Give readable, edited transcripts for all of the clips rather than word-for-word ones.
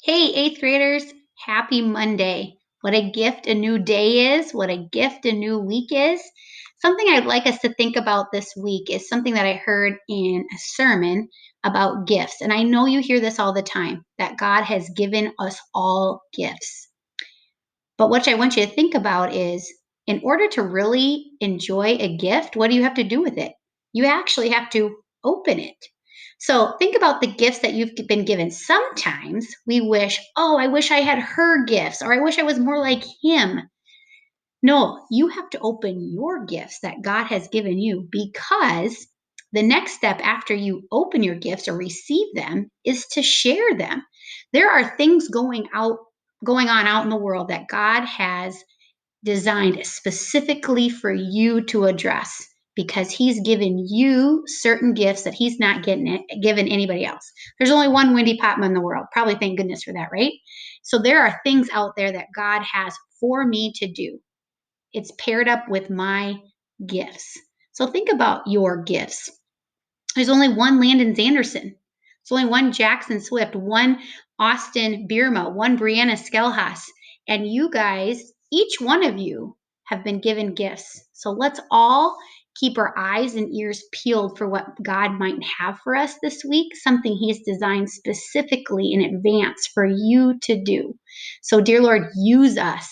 Hey, eighth graders, happy Monday. What a gift a new day is, what a gift a new week is. Something I'd like us to think about this week is something that I heard in a sermon about gifts. And I know you hear this all the time that God has given us all gifts. But what I want you to think about is in order to really enjoy a gift, what do you have to do with it? You actually have to open it. So think about the gifts that you've been given. Sometimes we wish, oh, I wish I had her gifts, or I wish I was more like him. No, you have to open your gifts that God has given you because the next step after you open your gifts or receive them is to share them. There are things going on out in the world that God has designed specifically for you to address because he's given you certain gifts that he's not given anybody else. There's only one Wendy Potman in the world. Probably thank goodness for that, right? So there are things out there that God has for me to do. It's paired up with my gifts. So think about your gifts. There's only one Landon Zanderson. There's only one Jackson Swift, one Austin Bierma, one Brianna Skelhas. And you guys, each one of you have been given gifts. So let's all keep our eyes and ears peeled for what God might have for us this week, something He's designed specifically in advance for you to do. So, dear Lord, use us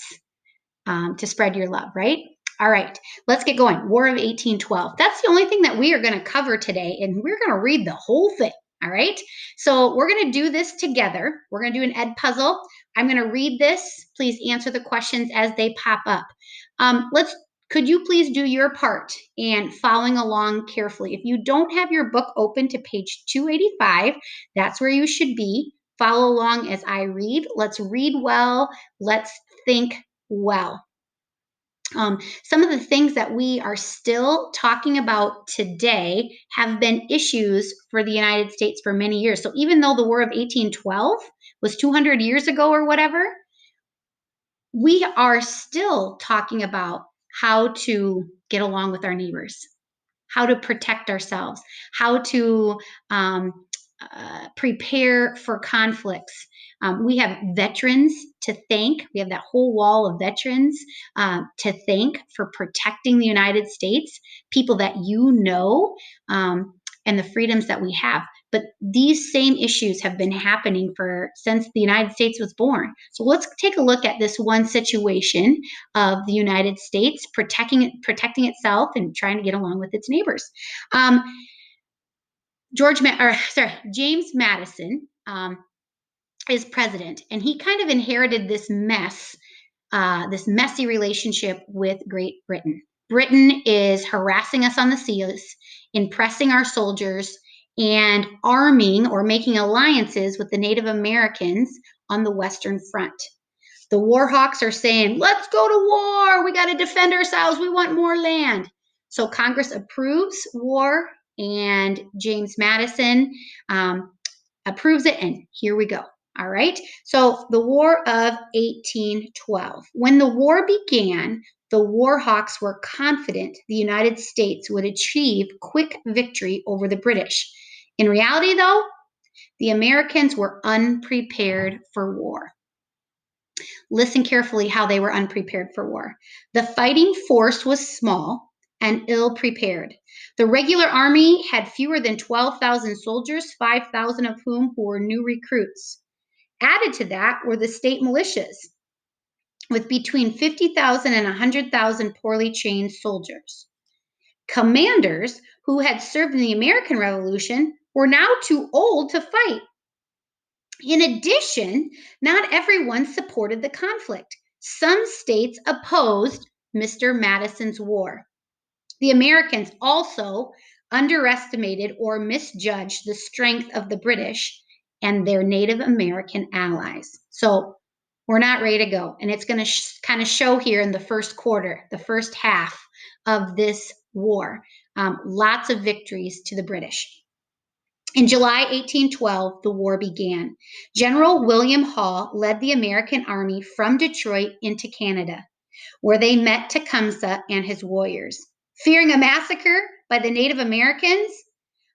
to spread your love, right? All right, let's get going. War of 1812. That's the only thing that we are going to cover today, and we're going to read the whole thing. All right, so we're going to do this together. We're going to do an ed puzzle. I'm going to read this. Please answer the questions as they pop up. Could you please do your part and following along carefully? If you don't have your book open to page 285, that's where you should be. Follow along as I read. Let's read well. Let's think well. Some of the things that we are still talking about today have been issues for the United States for many years. So even though the War of 1812 was 200 years ago or whatever, we are still talking about how to get along with our neighbors, how to protect ourselves, how to prepare for conflicts. We have veterans to thank. We have that whole wall of veterans to thank for protecting the United States, people that you know, and the freedoms that we have. But these same issues have been happening since the United States was born. So let's take a look at this one situation of the United States protecting itself and trying to get along with its neighbors. James Madison is president, and he kind of inherited this messy relationship with Great Britain. Britain is harassing us on the seas, impressing our soldiers, and arming or making alliances with the Native Americans on the Western Front. The war hawks are saying, let's go to war. We got to defend ourselves. We want more land. So Congress approves war, and James Madison approves it, and here we go. All right. So the War of 1812. When the war began, the war hawks were confident the United States would achieve quick victory over the British. In reality, though, the Americans were unprepared for war. Listen carefully how they were unprepared for war. The fighting force was small and ill prepared. The regular army had fewer than 12,000 soldiers, 5,000 of whom were new recruits. Added to that were the state militias, with between 50,000 and 100,000 poorly trained soldiers. Commanders who had served in the American Revolution were now too old to fight. In addition, not everyone supported the conflict. Some states opposed Mr. Madison's war. The Americans also underestimated or misjudged the strength of the British and their Native American allies. So we're not ready to go. And it's going to kind of show here in the first quarter, the first half of this war. Lots of victories to the British. In July 1812, the war began. General William Hall led the American army from Detroit into Canada, where they met Tecumseh and his warriors. Fearing a massacre by the Native Americans,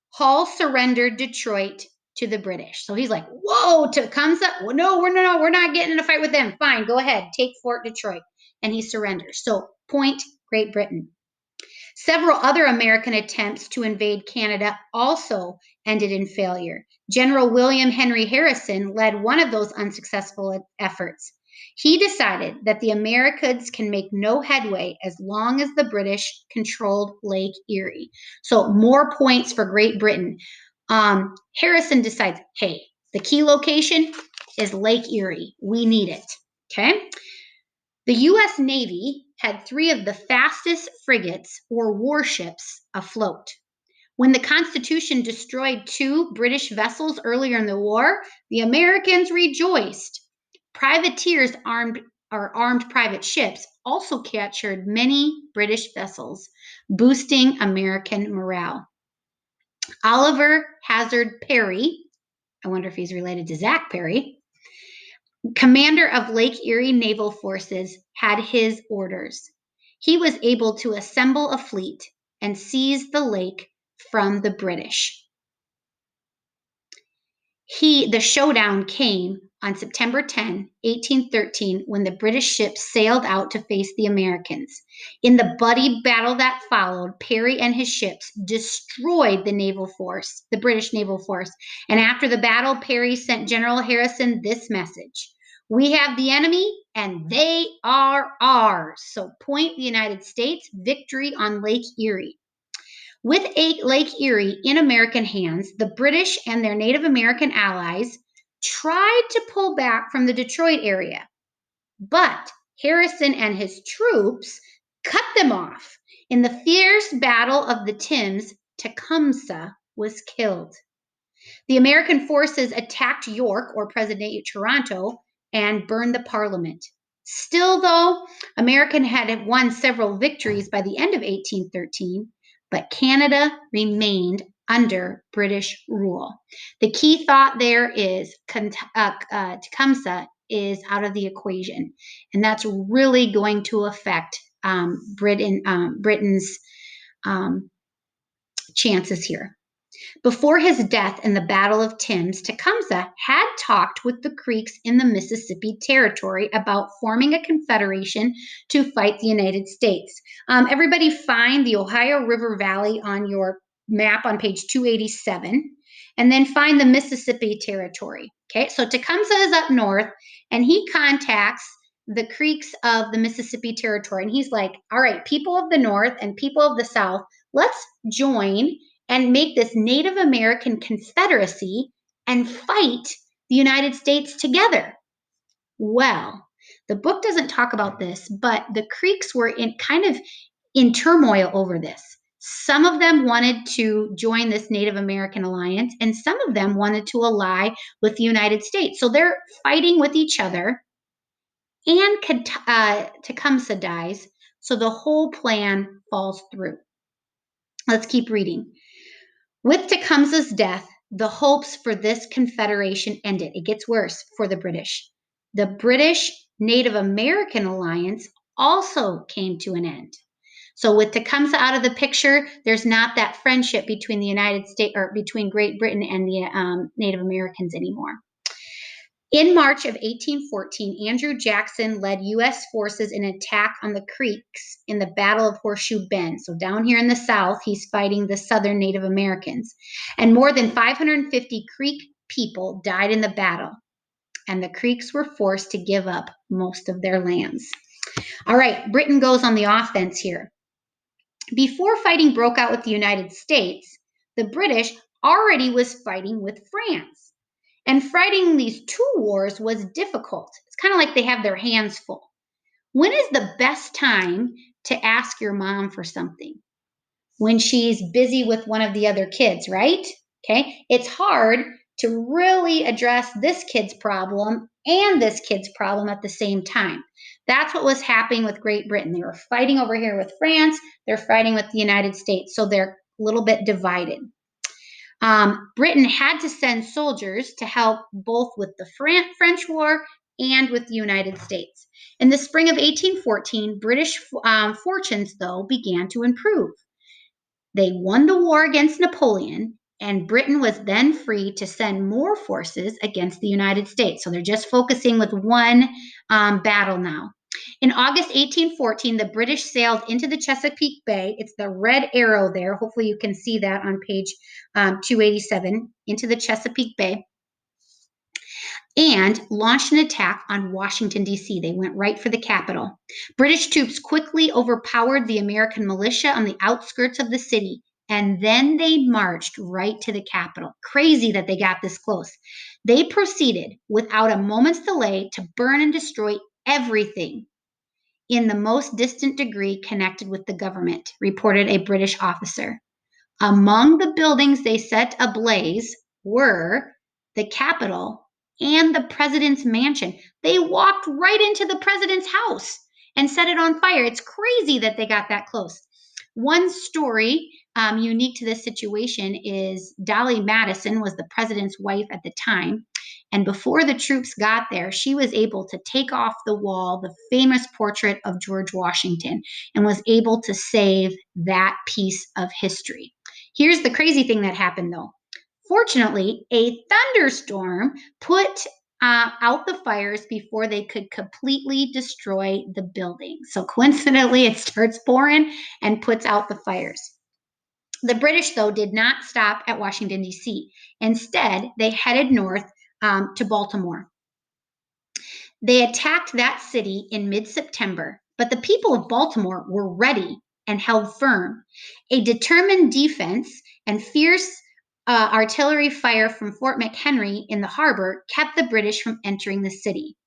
Hall surrendered Detroit to the British. So he's like, whoa, Tecumseh? Well, no, we're not getting in a fight with them. Fine, go ahead, take Fort Detroit. And he surrenders. So point Great Britain. Several other American attempts to invade Canada also ended in failure. General William Henry Harrison led one of those unsuccessful efforts. He decided that the Americans can make no headway as long as the British controlled Lake Erie. So, more points for Great Britain. Harrison decides, hey, the key location is Lake Erie. We need it. Okay. The U.S. Navy had 3 of the fastest frigates or warships afloat. When the Constitution destroyed 2 British vessels earlier in the war, the Americans rejoiced. Privateers armed private ships also captured many British vessels, boosting American morale. Oliver Hazard Perry, I wonder if he's related to Zach Perry, commander of Lake Erie Naval Forces, had his orders. He was able to assemble a fleet and seize the lake from the British. The showdown came on September 10, 1813, when the British ships sailed out to face the Americans. In the bloody battle that followed, Perry and his ships destroyed the British naval force. And after the battle, Perry sent General Harrison this message: "We have the enemy and they are ours." So point the United States, victory on Lake Erie. With Lake Erie in American hands, the British and their Native American allies tried to pull back from the Detroit area, but Harrison and his troops cut them off. In the fierce Battle of the Thames, Tecumseh was killed. The American forces attacked York, or present-day Toronto, and burned the Parliament. Still, though, America had won several victories by the end of 1813, but Canada remained under British rule. The key thought there is Tecumseh is out of the equation, and that's really going to affect Britain's chances here. Before his death in the Battle of Thames, Tecumseh had talked with the Creeks in the Mississippi Territory about forming a confederation to fight the United States. Everybody find the Ohio River Valley on your map on page 287, and then find the Mississippi Territory. Okay, so Tecumseh is up north, and he contacts the Creeks of the Mississippi Territory, and he's like, all right, people of the north and people of the south, let's join and make this Native American confederacy and fight the United States together. Well, the book doesn't talk about this, but the Creeks were in turmoil over this. Some of them wanted to join this Native American alliance, and some of them wanted to ally with the United States. So they're fighting with each other, and Tecumseh dies, so the whole plan falls through. Let's keep reading. With Tecumseh's death, the hopes for this confederation ended. It gets worse for the British. The British Native American alliance also came to an end. So with Tecumseh out of the picture, there's not that friendship between the United States or between Great Britain and the Native Americans anymore. In March of 1814, Andrew Jackson led U.S. forces in an attack on the Creeks in the Battle of Horseshoe Bend. So down here in the South, he's fighting the Southern Native Americans. And more than 550 Creek people died in the battle. And the Creeks were forced to give up most of their lands. All right, Britain goes on the offense here. Before fighting broke out with the United States, the British already was fighting with France. And fighting these 2 wars was difficult. It's kind of like they have their hands full. When is the best time to ask your mom for something? When she's busy with one of the other kids, right? Okay. It's hard to really address this kid's problem and this kid's problem at the same time. That's what was happening with Great Britain. They were fighting over here with France. They're fighting with the United States. So they're a little bit divided. Britain had to send soldiers to help both with the French War and with the United States. In the spring of 1814, British fortunes, though, began to improve. They won the war against Napoleon, And Britain was then free to send more forces against the United States. So they're just focusing with one battle now. In August 1814, the British sailed into the Chesapeake Bay. It's the red arrow there. Hopefully, you can see that on page 287, into the Chesapeake Bay, and launched an attack on Washington, D.C. They went right for the capital. British troops quickly overpowered the American militia on the outskirts of the city, and then they marched right to the capital. Crazy that they got this close. They proceeded without a moment's delay to burn and destroy everything in the most distant degree connected with the government, reported a British officer. Among the buildings they set ablaze were the Capitol and the president's mansion. They walked right into the president's house and set it on fire. It's crazy that they got that close. One story unique to this situation is Dolly Madison was the president's wife at the time. And before the troops got there, she was able to take off the wall the famous portrait of George Washington and was able to save that piece of history. Here's the crazy thing that happened though. Fortunately, a thunderstorm put out the fires before they could completely destroy the building. So coincidentally, it starts pouring and puts out the fires. The British, though, did not stop at Washington, D.C. Instead, they headed north to Baltimore. They attacked that city in mid September, but the people of Baltimore were ready and held firm. A determined defense and fierce artillery fire from Fort McHenry in the harbor kept the British from entering the city.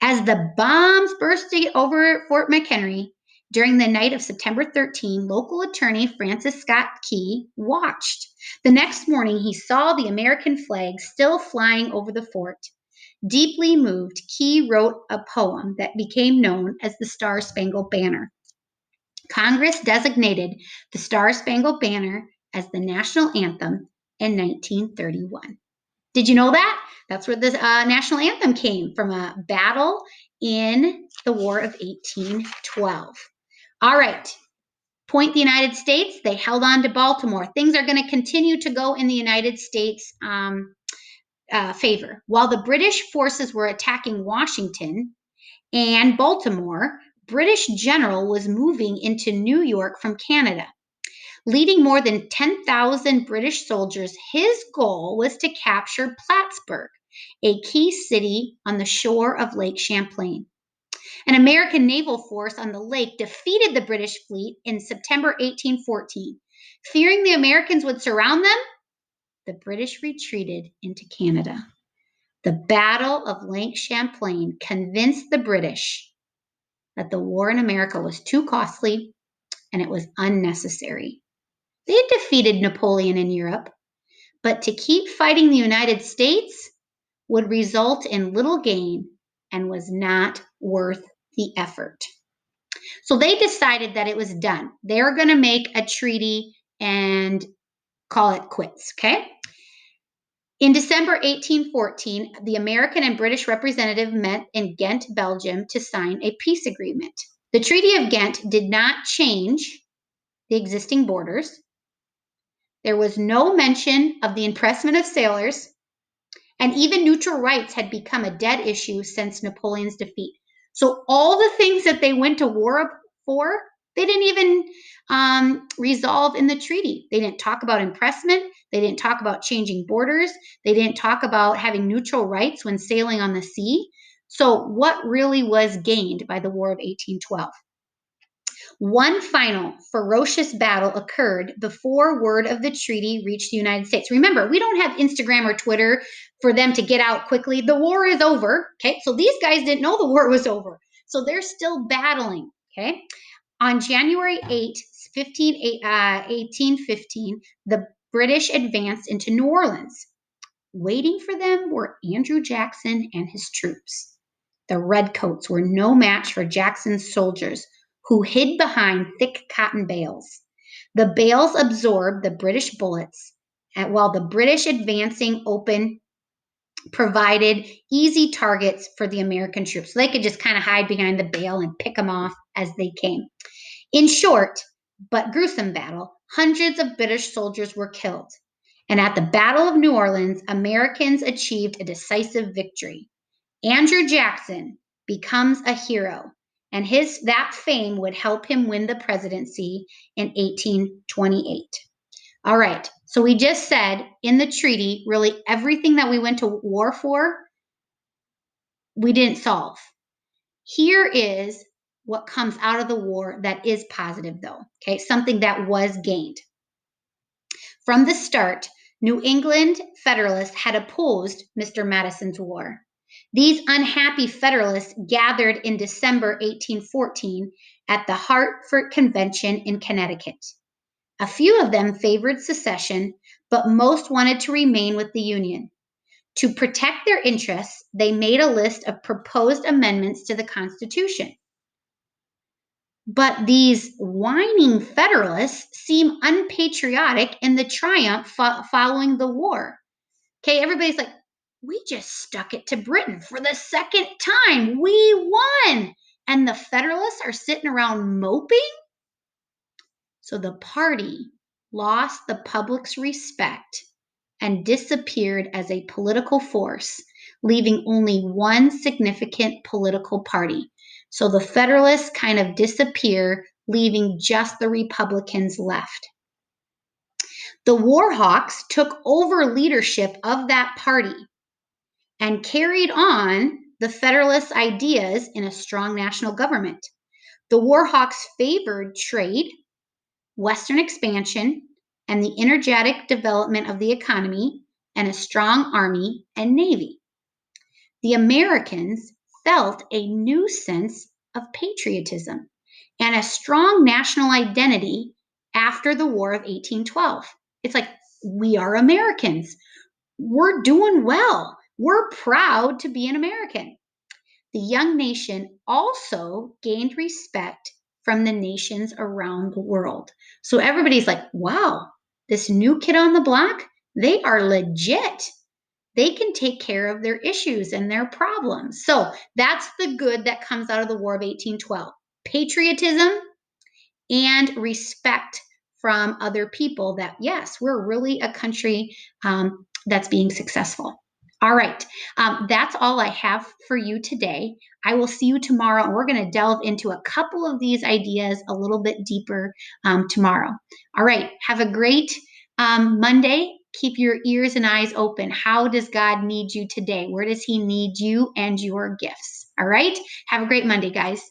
As the bombs bursted over Fort McHenry during the night of September 13, local attorney Francis Scott Key watched. The next morning, he saw the American flag still flying over the fort. Deeply moved, Key wrote a poem that became known as the Star-Spangled Banner. Congress designated the Star-Spangled Banner as the national anthem in 1931. Did you know that? That's where the national anthem came from, a battle in the War of 1812. All right. Point the United States. They held on to Baltimore. Things are going to continue to go in the United States favor. While the British forces were attacking Washington and Baltimore, British general was moving into New York from Canada. Leading more than 10,000 British soldiers, his goal was to capture Plattsburgh, a key city on the shore of Lake Champlain. An American naval force on the lake defeated the British fleet in September 1814. Fearing the Americans would surround them, the British retreated into Canada. The Battle of Lake Champlain convinced the British that the war in America was too costly and it was unnecessary. They had defeated Napoleon in Europe, but to keep fighting the United States would result in little gain and was not worth the effort. So they decided that it was done. They're going to make a treaty and call it quits, okay? In December 1814, the American and British representative met in Ghent, Belgium, to sign a peace agreement. The Treaty of Ghent did not change the existing borders. There was no mention of the impressment of sailors, and even neutral rights had become a dead issue since Napoleon's defeat. So all the things that they went to war for, they didn't even resolve in the treaty. They didn't talk about impressment. They didn't talk about changing borders. They didn't talk about having neutral rights when sailing on the sea. So what really was gained by the War of 1812? One final ferocious battle occurred before word of the treaty reached the United States. Remember, we don't have Instagram or Twitter for them to get out quickly. The war is over. Okay, so these guys didn't know the war was over. So they're still battling. Okay, on January 8, 1815, the British advanced into New Orleans. Waiting for them were Andrew Jackson and his troops. The Redcoats were no match for Jackson's soldiers, who hid behind thick cotton bales. The bales absorbed the British bullets, while the British advancing open provided easy targets for the American troops. So they could just kind of hide behind the bale and pick them off as they came. In short, but gruesome battle, hundreds of British soldiers were killed. And at the Battle of New Orleans, Americans achieved a decisive victory. Andrew Jackson becomes a hero, and that fame would help him win the presidency in 1828. All right, so we just said in the treaty, really everything that we went to war for, we didn't solve. Here is what comes out of the war that is positive, though, okay? Something that was gained. From the start, New England Federalists had opposed Mr. Madison's war. These unhappy Federalists gathered in December 1814 at the Hartford Convention in Connecticut. A few of them favored secession, but most wanted to remain with the Union. To protect their interests, they made a list of proposed amendments to the Constitution. But these whining Federalists seem unpatriotic in the triumph following the war. Okay, everybody's like, we just stuck it to Britain for the second time. We won. And the Federalists are sitting around moping? So the party lost the public's respect and disappeared as a political force, leaving only one significant political party. So the Federalists kind of disappear, leaving just the Republicans left. The Warhawks took over leadership of that party and carried on the Federalist ideas in a strong national government. The Warhawks favored trade, Western expansion, and the energetic development of the economy, and a strong army and navy. The Americans felt a new sense of patriotism and a strong national identity after the War of 1812. It's like, we are Americans. We're doing well. We're proud to be an American. The young nation also gained respect from the nations around the world. So everybody's like, wow, this new kid on the block, they are legit. They can take care of their issues and their problems. So that's the good that comes out of the War of 1812. Patriotism and respect from other people that, yes, we're really a country that's being successful. All right, that's all I have for you today. I will see you tomorrow, and we're going to delve into a couple of these ideas a little bit deeper tomorrow. All right, have a great Monday. Keep your ears and eyes open. How does God need you today? Where does He need you and your gifts? All right, have a great Monday, guys.